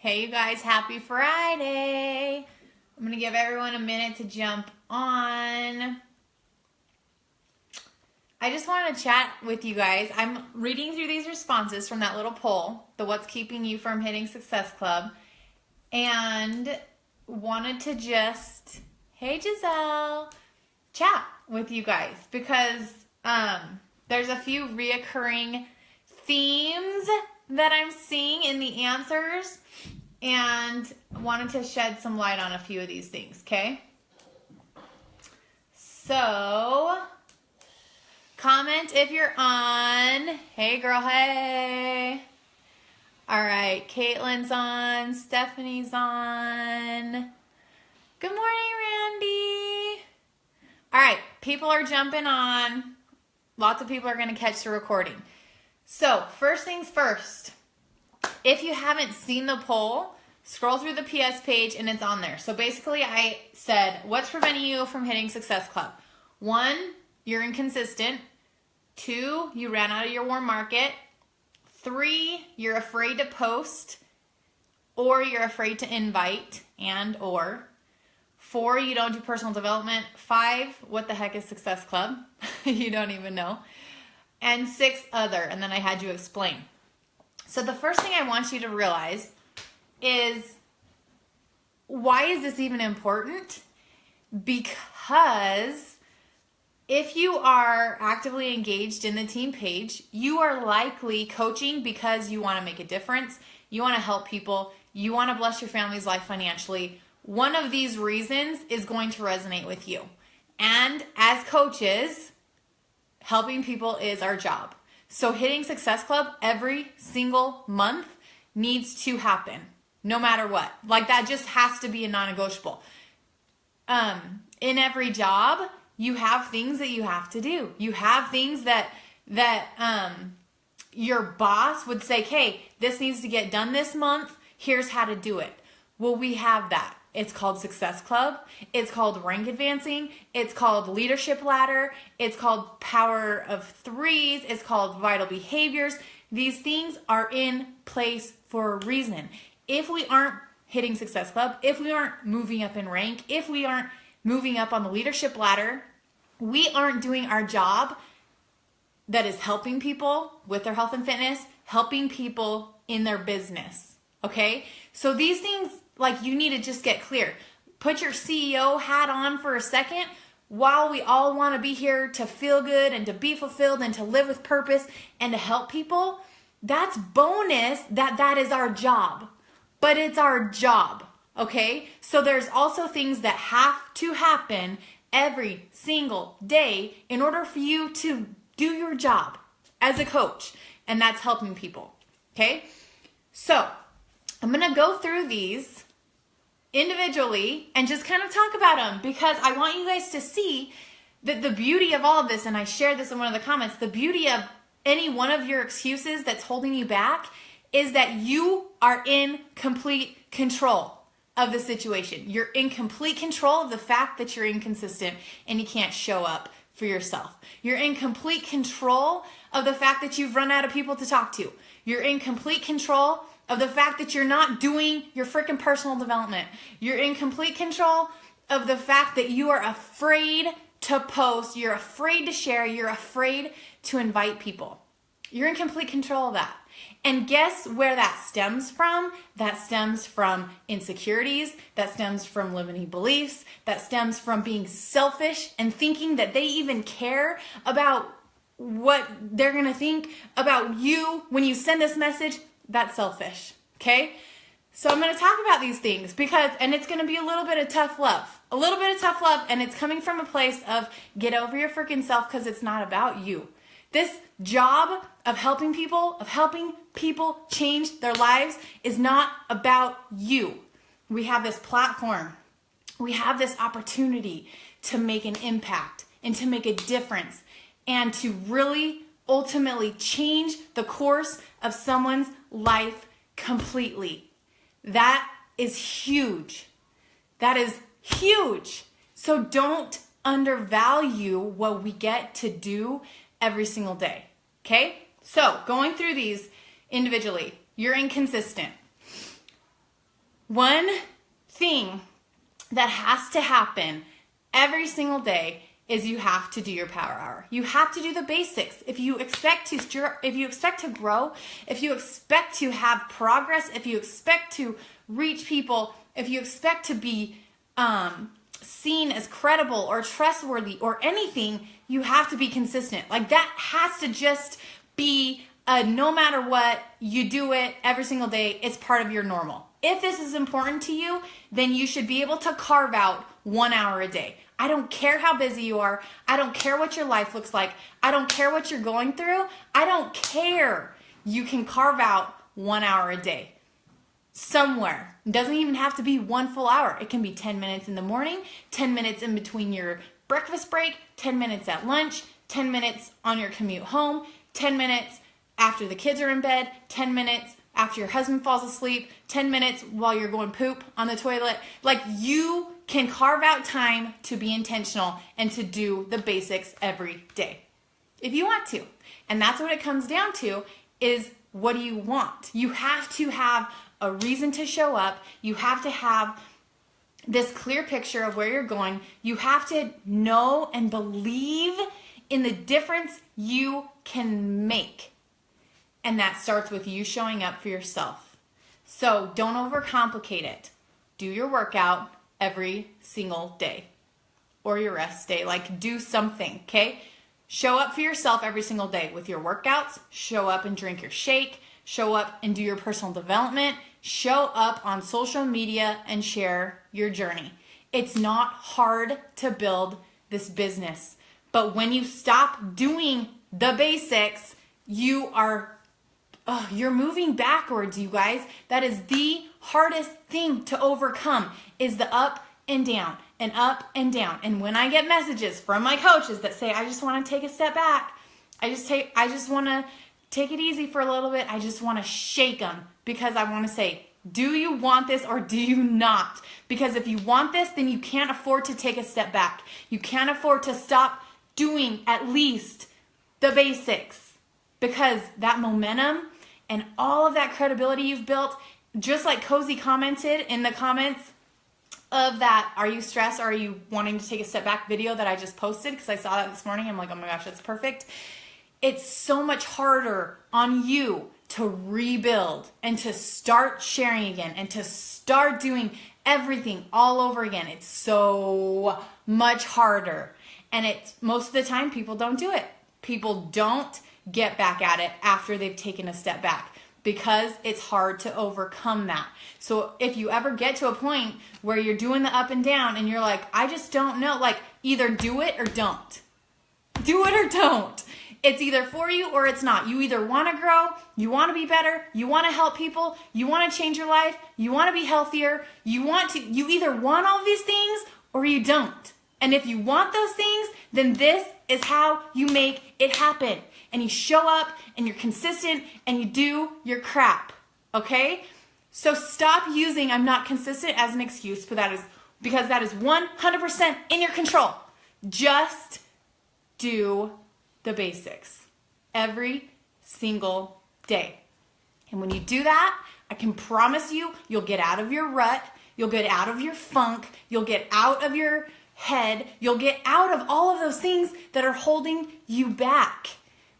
Hey, you guys, happy Friday. I'm going to give everyone a minute to jump on. I just want to chat with you guys. I'm reading through these responses from that little poll, the What's Keeping You from Hitting Success Club, and wanted to just, hey Giselle, chat with you guys because there's a few reoccurring themes that I'm seeing in the answers and wanted to shed some light on a few of these things, okay? So, comment if you're on. Hey girl, hey. All right, Caitlin's on, Stephanie's on. Good morning, Randy. All right, people are jumping on. Lots of people are going to catch the recording. So, first things first, if you haven't seen the poll, scroll through the PS page and it's on there. So basically I said, what's preventing you from hitting Success Club? 1, you're inconsistent. 2, you ran out of your warm market. 3, you're afraid to post or you're afraid to invite and or. 4, you don't do personal development. 5, what the heck is Success Club? You don't even know. And 6, other, and then I had you explain. So the first thing I want you to realize is, why is this even important? Because if you are actively engaged in the team page, you are likely coaching because you want to make a difference, you want to help people, you want to bless your family's life financially. One of these reasons is going to resonate with you. And as coaches, helping people is our job. So hitting Success Club every single month needs to happen, no matter what. Like, that just has to be a non-negotiable. In every job, you have things that you have to do. You have things that your boss would say, hey, this needs to get done this month. Here's how to do it. Well, we have that. It's called Success Club. It's called Rank Advancing. It's called Leadership Ladder. It's called Power of Threes. It's called Vital Behaviors. These things are in place for a reason. If we aren't hitting Success Club, if we aren't moving up in rank, if we aren't moving up on the leadership ladder, we aren't doing our job that is helping people with their health and fitness, helping people in their business, okay? So these things, like, you need to just get clear. Put your CEO hat on for a second. While we all want to be here to feel good and to be fulfilled and to live with purpose and to help people, that's bonus that is our job. But it's our job, okay? So there's also things that have to happen every single day in order for you to do your job as a coach, and that's helping people, okay? So I'm going to go through these individually and just kind of talk about them because I want you guys to see that the beauty of all of this, and I shared this in one of the comments, the beauty of any one of your excuses that's holding you back is that you are in complete control of the situation. You're in complete control of the fact that you're inconsistent and you can't show up for yourself. You're in complete control of the fact that you've run out of people to talk to. You're in complete control of the fact that you're not doing your freaking personal development. You're in complete control of the fact that you are afraid to post, you're afraid to share, you're afraid to invite people. You're in complete control of that. And guess where that stems from? That stems from insecurities, that stems from limiting beliefs, that stems from being selfish and thinking that they even care about what they're gonna think about you when you send this message. That's selfish, okay? So I'm going to talk about these things because, and it's going to be a little bit of tough love. A little bit of tough love, and it's coming from a place of get over your freaking self because it's not about you. This job of helping people change their lives is not about you. We have this platform. We have this opportunity to make an impact and to make a difference and to really ultimately change the course of someone's life completely. That is huge. That is huge. So don't undervalue what we get to do every single day. Okay? So going through these individually, you're inconsistent. One thing that has to happen every single day is you have to do your power hour. You have to do the basics. If you expect to grow, if you expect to have progress, if you expect to reach people, if you expect to be seen as credible or trustworthy or anything, you have to be consistent. Like, that has to just be no matter what, you do it every single day. It's part of your normal. If this is important to you, then you should be able to carve out 1 hour a day. I don't care how busy you are. I don't care what your life looks like. I don't care what you're going through. I don't care. You can carve out 1 hour a day somewhere. It doesn't even have to be 1 full hour. It can be 10 minutes in the morning, 10 minutes in between your breakfast break, 10 minutes at lunch, 10 minutes on your commute home, 10 minutes after the kids are in bed, 10 minutes after your husband falls asleep, 10 minutes while you're going poop on the toilet. Like, you can carve out time to be intentional and to do the basics every day if you want to. And that's what it comes down to, is what do you want? You have to have a reason to show up. You have to have this clear picture of where you're going. You have to know and believe in the difference you can make. And that starts with you showing up for yourself. So don't overcomplicate it. Do your workout every single day, or your rest day. Like, do something, okay? Show up for yourself every single day with your workouts. Show up and drink your shake. Show up and do your personal development. Show up on social media and share your journey. It's not hard to build this business, but when you stop doing the basics, you're moving backwards, you guys. That is the hardest thing to overcome, is the up and down and up and down. And when I get messages from my coaches that say, I just want to take a step back. I just want to take it easy for a little bit. I just want to shake them, because I want to say, do you want this or do you not? Because if you want this, then you can't afford to take a step back. You can't afford to stop doing at least the basics, because that momentum and all of that credibility you've built, just like Cozy commented in the comments of that "Are you stressed? Or are you wanting to take a step back?" video that I just posted, because I saw that this morning. I'm like, oh my gosh, that's perfect. It's so much harder on you to rebuild and to start sharing again and to start doing everything all over again. It's so much harder. And it's most of the time people don't do it. People don't get back at it after they've taken a step back, because it's hard to overcome that. So if you ever get to a point where you're doing the up and down and you're like, I just don't know, like, either do it or don't. Do it or don't. It's either for you or it's not. You either want to grow, you want to be better, you want to help people, you want to change your life, you want to be healthier, you either want all these things or you don't. And if you want those things, then this is how you make it happen. And you show up and you're consistent and you do your crap. Okay? So stop using "I'm not consistent" as an excuse, because that is 100% in your control. Just do the basics every single day. And when you do that, I can promise you, you'll get out of your rut, you'll get out of your funk, you'll get out of your head, you'll get out of all of those things that are holding you back.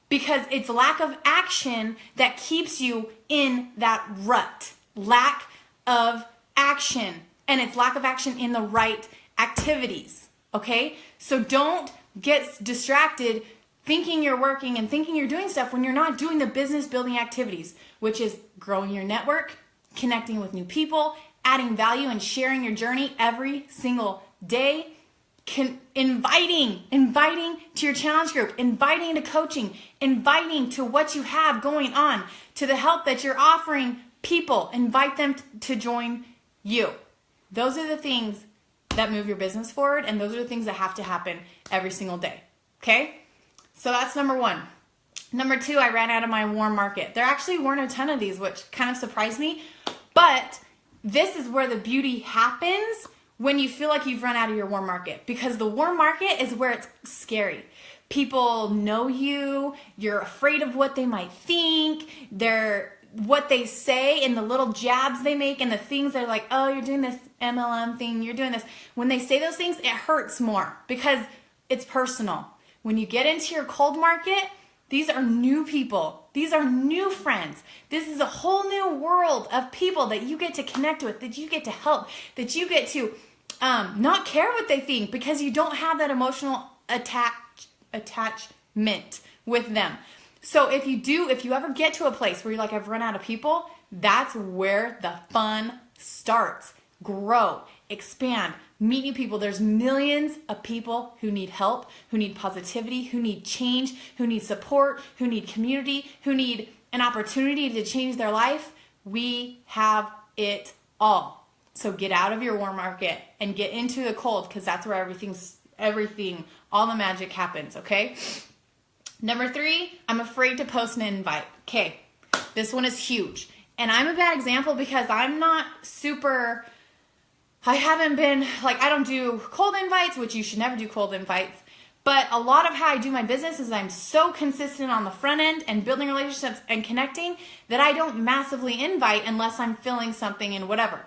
Because it's lack of action that keeps you in that rut. Lack of action. And it's lack of action in the right activities. Okay? So don't get distracted thinking you're working and thinking you're doing stuff when you're not doing the business building activities, which is growing your network, connecting with new people, adding value and sharing your journey every single day, inviting to your challenge group, inviting to coaching, inviting to what you have going on, to the help that you're offering people. Invite them to join you. Those are the things that move your business forward, and those are the things that have to happen every single day. Okay? So that's number one. Number two, I ran out of my warm market. There actually weren't a ton of these, which kind of surprised me. But this is where the beauty happens when you feel like you've run out of your warm market. Because the warm market is where it's scary. People know you. You're afraid of what they might think. what they say and the little jabs they make and the things they're like, oh, you're doing this MLM thing, you're doing this. When they say those things, it hurts more because it's personal. When you get into your cold market, these are new people. These are new friends. This is a whole new world of people that you get to connect with, that you get to help, that you get to not care what they think because you don't have that emotional attachment with them. So if you ever get to a place where you're like, I've run out of people, that's where the fun starts. Grow, expand, meet new people. There's millions of people who need help, who need positivity, who need change, who need support, who need community, who need an opportunity to change their life. We have it all. So get out of your warm market and get into the cold, because that's where everything, all the magic happens, okay? Number 3, I'm afraid to post an invite. Okay, this one is huge. And I'm a bad example because I'm not super, I haven't been, like, I don't do cold invites, which you should never do cold invites. But a lot of how I do my business is I'm so consistent on the front end and building relationships and connecting that I don't massively invite unless I'm filling something and whatever.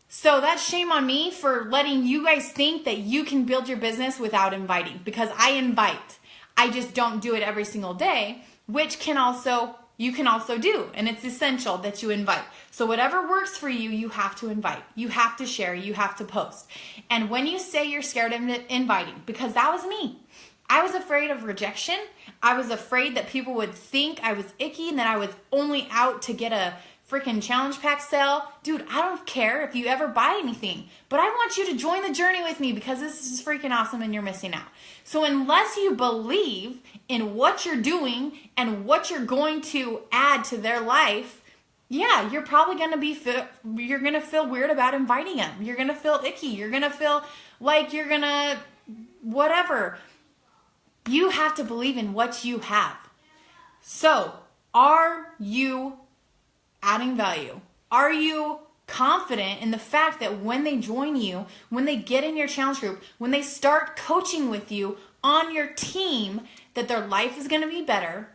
So that's shame on me for letting you guys think that you can build your business without inviting, because I invite. I just don't do it every single day, which you can also do, and it's essential that you invite. So whatever works for you, you have to invite. You have to share, you have to post. And when you say you're scared of inviting, because that was me. I was afraid of rejection. I was afraid that people would think I was icky and that I was only out to get a freaking challenge pack sale. Dude, I don't care if you ever buy anything, but I want you to join the journey with me because this is freaking awesome and you're missing out. So unless you believe in what you're doing and what you're going to add to their life, yeah, you're probably going to you're going to feel weird about inviting them. You're going to feel icky. You're going to feel like you're going to whatever. You have to believe in what you have. So, are you adding value? Are you confident in the fact that when they join you, when they get in your challenge group, when they start coaching with you on your team, that their life is going to be better,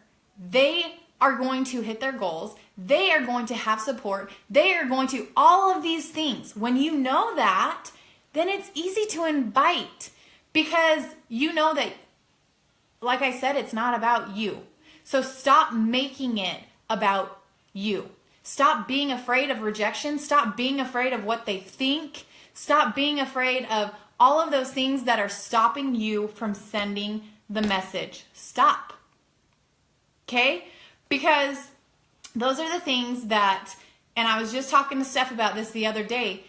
they are going to hit their goals, they are going to have support, they are going to all of these things. When you know that, then it's easy to invite, because you know that, like I said, it's not about you. So stop making it about you. Stop being afraid of rejection. Stop being afraid of what they think. Stop being afraid of all of those things that are stopping you from sending the message. Stop. Okay? Because those are the things that, and I was just talking to Steph about this the other day,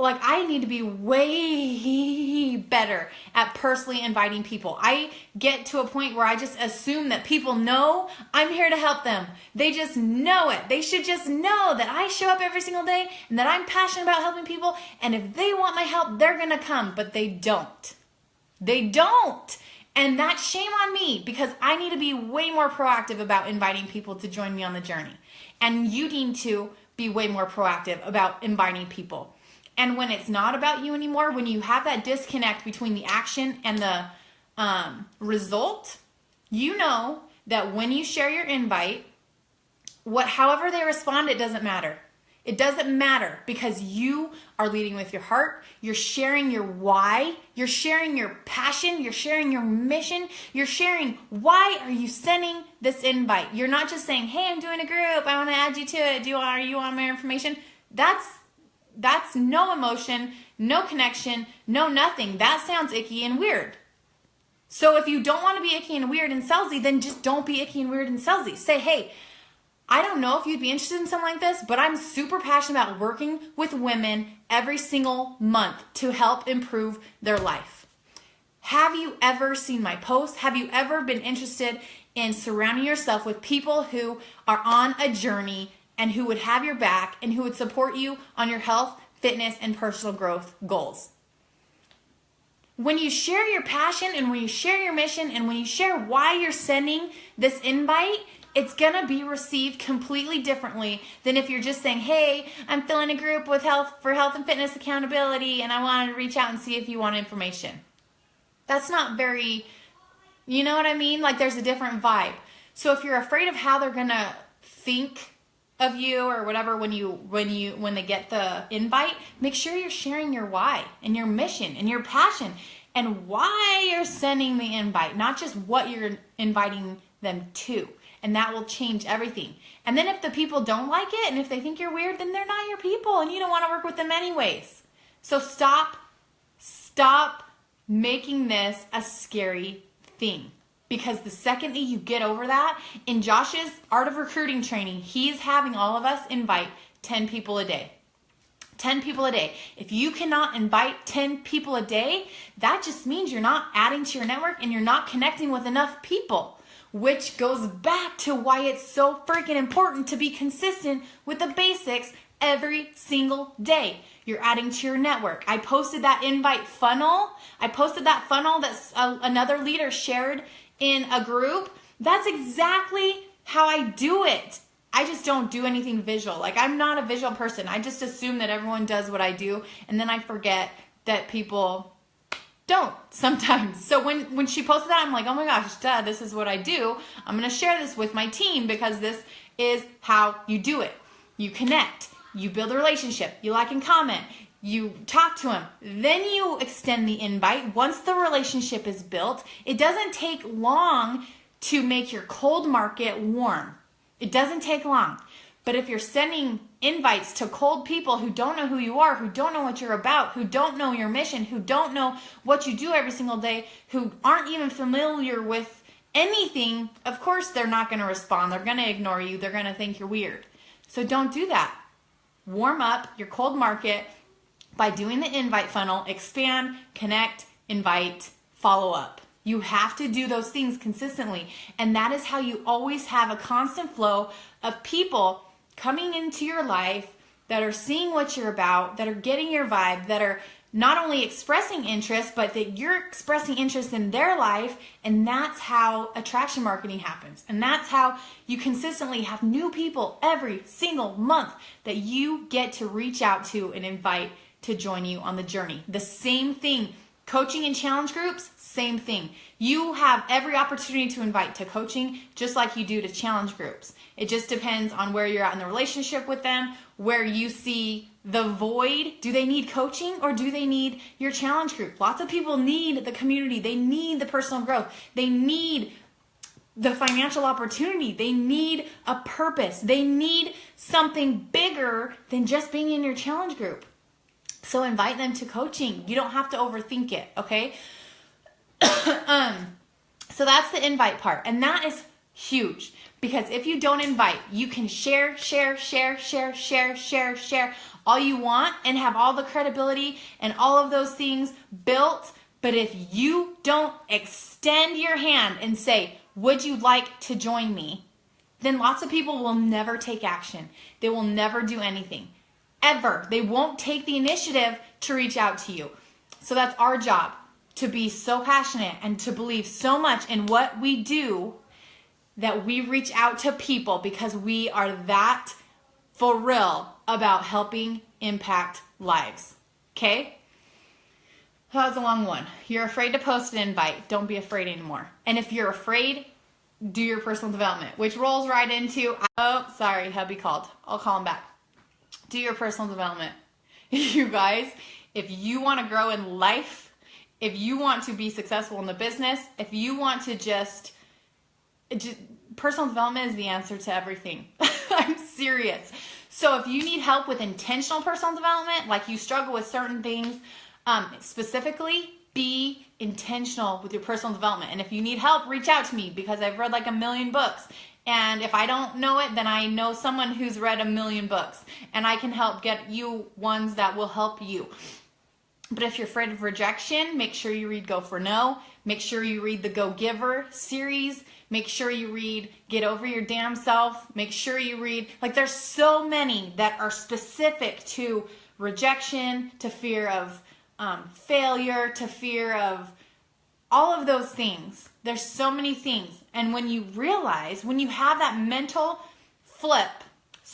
like, I need to be way better at personally inviting people. I get to a point where I just assume that people know I'm here to help them. They just know it. They should just know that I show up every single day and that I'm passionate about helping people. And if they want my help, they're going to come. But they don't. They don't. And that's shame on me, because I need to be way more proactive about inviting people to join me on the journey. And you need to be way more proactive about inviting people. And when it's not about you anymore, when you have that disconnect between the action and the result, you know that when you share your invite, however they respond, it doesn't matter. It doesn't matter, because you are leading with your heart. You're sharing your why. You're sharing your passion. You're sharing your mission. You're sharing why are you sending this invite. You're not just saying, hey, I'm doing a group, I want to add you to it. Are you on my information? That's no emotion, no connection, no nothing. That sounds icky and weird. So if you don't want to be icky and weird and salesy, then just don't be icky and weird and salesy. Say, hey, I don't know if you'd be interested in something like this, but I'm super passionate about working with women every single month to help improve their life. Have you ever seen my posts? Have you ever been interested in surrounding yourself with people who are on a journey and who would have your back and who would support you on your health, fitness, and personal growth goals? When you share your passion and when you share your mission and when you share why you're sending this invite, it's gonna be received completely differently than if you're just saying, hey, I'm filling a group with health and fitness accountability and I wanted to reach out and see if you want information. That's not very, you know what I mean? Like, there's a different vibe. So if you're afraid of how they're gonna think of you or whatever when they get the invite, make sure you're sharing your why and your mission and your passion and why you're sending the invite, not just what you're inviting them to. And that will change everything. And then if the people don't like it and if they think you're weird, then they're not your people and you don't want to work with them anyways. So stop making this a scary thing. Because the second that you get over that, in Josh's Art of Recruiting training, he's having all of us invite 10 people a day. 10 people a day. If you cannot invite 10 people a day, that just means you're not adding to your network and you're not connecting with enough people, which goes back to why it's so freaking important to be consistent with the basics every single day. You're adding to your network. I posted that invite funnel. I posted that funnel that another leader shared in a group. That's exactly how I do it. I just don't do anything visual. Like, I'm not a visual person. I just assume that everyone does what I do, and then I forget that people don't sometimes. So when she posted that, I'm like, oh my gosh, duh, this is what I do. I'm going to share this with my team because this is how you do it. You connect. You build a relationship. You like and comment. You talk to them. Then you extend the invite. Once the relationship is built, it doesn't take long to make your cold market warm. It doesn't take long. But if you're sending invites to cold people who don't know who you are, who don't know what you're about, who don't know your mission, who don't know what you do every single day, who aren't even familiar with anything, of course they're not going to respond. They're going to ignore you. They're going to think you're weird. So don't do that. Warm up your cold market by doing the invite funnel. Expand, connect, invite, follow up. You have to do those things consistently. And that is how you always have a constant flow of people coming into your life that are seeing what you're about, that are getting your vibe, that are not only expressing interest, but that you're expressing interest in their life. And that's how attraction marketing happens. And that's how you consistently have new people every single month that you get to reach out to and invite to join you on the journey. The same thing. Coaching and challenge groups, same thing. You have every opportunity to invite to coaching just like you do to challenge groups. It just depends on where you're at in the relationship with them, where you see the void. Do they need coaching or do they need your challenge group? Lots of people need the community. They need the personal growth. They need the financial opportunity. They need a purpose. They need something bigger than just being in your challenge group. So invite them to coaching. You don't have to overthink it, okay? So that's the invite part. And that is huge because if you don't invite, you can share all you want and have all the credibility and all of those things built. But if you don't extend your hand and say, would you like to join me? Then lots of people will never take action. They will never do anything. Ever. They won't take the initiative to reach out to you. So that's our job, to be so passionate and to believe so much in what we do that we reach out to people because we are that for real about helping impact lives. Okay? That was a long one. You're afraid to post an invite. Don't be afraid anymore. And if you're afraid, do your personal development, which rolls right into, oh, sorry, hubby called. I'll call him back. Do your personal development. You guys, if you want to grow in life, if you want to be successful in the business, if you want to just personal development is the answer to everything. I'm serious. So if you need help with intentional personal development, like you struggle with certain things, specifically, be intentional with your personal development. And if you need help, reach out to me because I've read like 1 million books. And if I don't know it, then I know someone who's read 1 million books. And I can help get you ones that will help you. But if you're afraid of rejection, make sure you read Go for No. Make sure you read the Go Giver series. Make sure you read Get Over Your Damn Self. Make sure you read, like there's so many that are specific to rejection, to fear of failure, to fear of all of those things. There's so many things. And when you realize, when you have that mental flip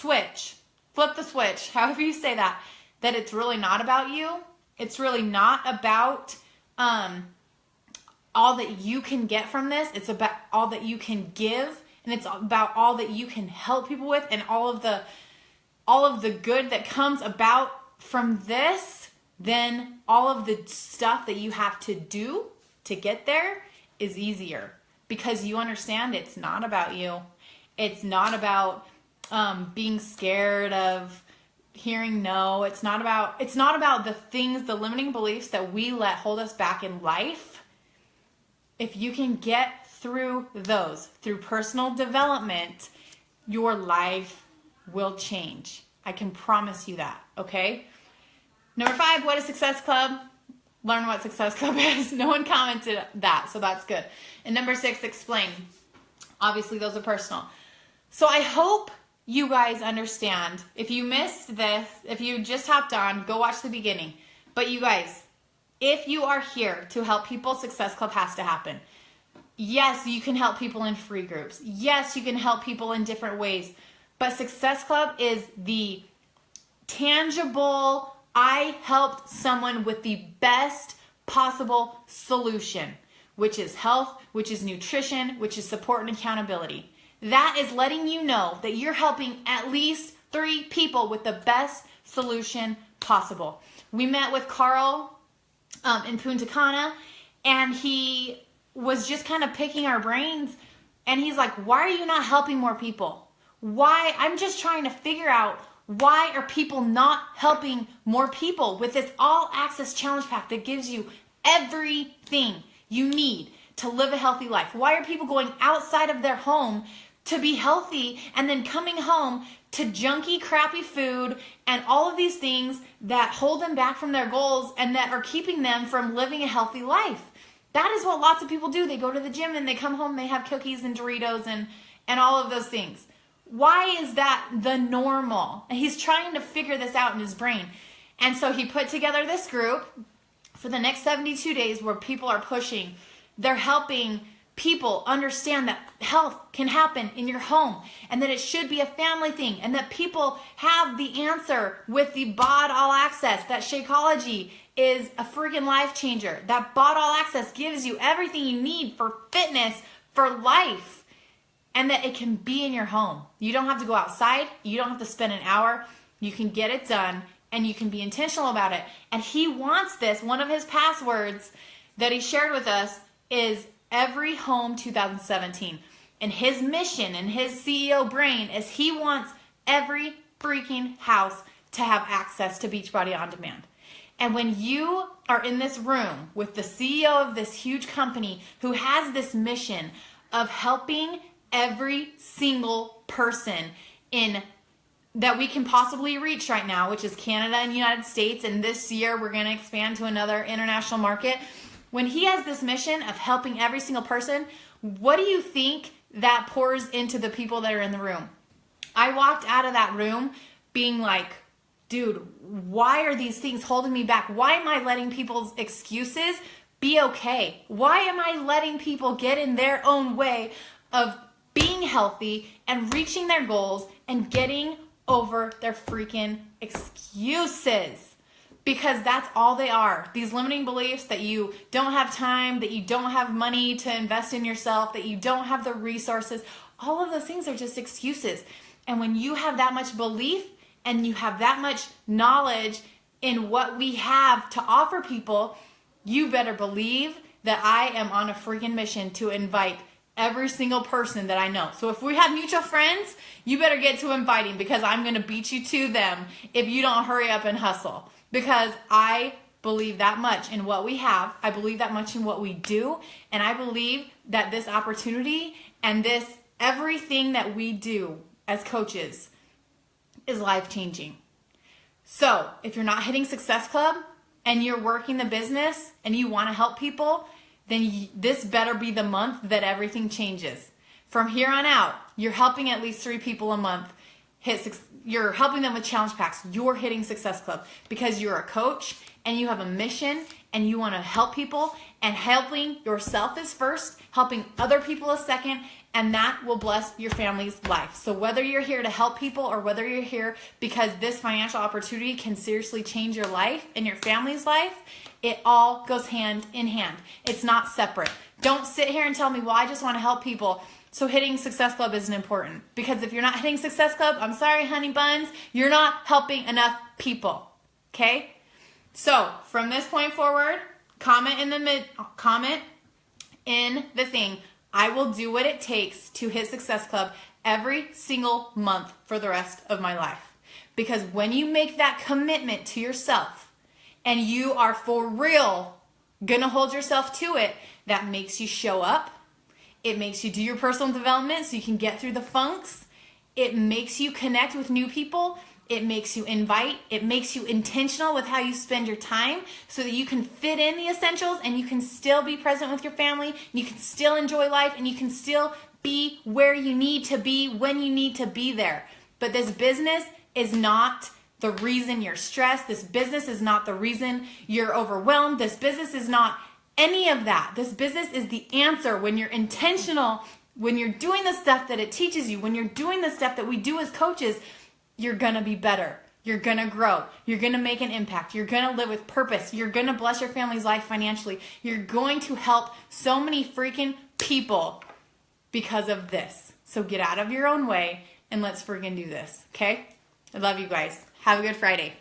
the switch, however you say that it's really not about you. It's really not about all that you can get from this. It's about all that you can give and it's about all that you can help people with, and all of the good that comes about from this, then all of the stuff that you have to do to get there is easier, because you understand it's not about you. It's not about being scared of hearing no. It's not about the things, the limiting beliefs that we let hold us back in life. If you can get through those, through personal development, your life will change. I can promise you that, okay? Number 5, what is Success Club? Learn what Success Club is. No one commented that, so that's good. And number 6, explain. Obviously, those are personal. So I hope you guys understand. If you missed this, if you just hopped on, go watch the beginning. But you guys, if you are here to help people, Success Club has to happen. Yes, you can help people in free groups. Yes, you can help people in different ways. But Success Club is the tangible, I helped someone with the best possible solution, which is health, which is nutrition, which is support and accountability. That is letting you know that you're helping at least 3 people with the best solution possible. We met with Carl in Punta Cana, and he was just kind of picking our brains, and he's like, why are you not helping more people? Why? I'm just trying to figure out, why are people not helping more people with this all access challenge pack that gives you everything you need to live a healthy life? Why are people going outside of their home to be healthy and then coming home to junky, crappy food and all of these things that hold them back from their goals and that are keeping them from living a healthy life? That is what lots of people do. They go to the gym and they come home, they have cookies and Doritos and all of those things. Why is that the normal? And he's trying to figure this out in his brain. And so he put together this group for the next 72 days where people are pushing. They're helping people understand that health can happen in your home and that it should be a family thing, and that people have the answer with the BOD All Access, that Shakeology is a freaking life changer. That BOD All Access gives you everything you need for fitness, for life, and that it can be in your home. You don't have to go outside. You don't have to spend an hour. You can get it done, and you can be intentional about it. And he wants this. One of his passwords that he shared with us is Every Home 2017. And his mission and his CEO brain is he wants every freaking house to have access to Beachbody On Demand. And when you are in this room with the CEO of this huge company who has this mission of helping every single person in that we can possibly reach right now, which is Canada and United States, and this year we're going to expand to another international market. When he has this mission of helping every single person, what do you think that pours into the people that are in the room? I walked out of that room being like, dude, why are these things holding me back? Why am I letting people's excuses be okay? Why am I letting people get in their own way of being healthy and reaching their goals and getting over their freaking excuses? Because that's all they are. These limiting beliefs that you don't have time, that you don't have money to invest in yourself, that you don't have the resources, all of those things are just excuses. And when you have that much belief and you have that much knowledge in what we have to offer people, you better believe that I am on a freaking mission to invite every single person that I know. So if we have mutual friends, you better get to inviting, because I'm going to beat you to them if you don't hurry up and hustle. Because I believe that much in what we have. I believe that much in what we do. And I believe that this opportunity and this everything that we do as coaches is life-changing. So if you're not hitting Success Club and you're working the business and you want to help people, then this better be the month that everything changes. From here on out, you're helping at least 3 people a month. You're helping them with challenge packs. You're hitting Success Club because you're a coach and you have a mission and you want to help people, and helping yourself is first, helping other people is second, and that will bless your family's life. So whether you're here to help people or whether you're here because this financial opportunity can seriously change your life and your family's life, it all goes hand in hand. It's not separate. Don't sit here and tell me, well, I just want to help people, so hitting Success Club isn't important. Because if you're not hitting Success Club, I'm sorry, honey buns, you're not helping enough people. Okay? So from this point forward, comment in the thing. I will do what it takes to hit Success Club every single month for the rest of my life. Because when you make that commitment to yourself and you are for real gonna hold yourself to it, that makes you show up. It makes you do your personal development so you can get through the funks. It makes you connect with new people. It makes you invite. It makes you intentional with how you spend your time so that you can fit in the essentials and you can still be present with your family, and you can still enjoy life, and you can still be where you need to be when you need to be there. But this business is not the reason you're stressed. This business is not the reason you're overwhelmed. This business is not any of that. This business is the answer when you're intentional, when you're doing the stuff that it teaches you, when you're doing the stuff that we do as coaches. You're going to be better. You're going to grow. You're going to make an impact. You're going to live with purpose. You're going to bless your family's life financially. You're going to help so many freaking people because of this. So get out of your own way and let's freaking do this, okay? I love you guys. Have a good Friday.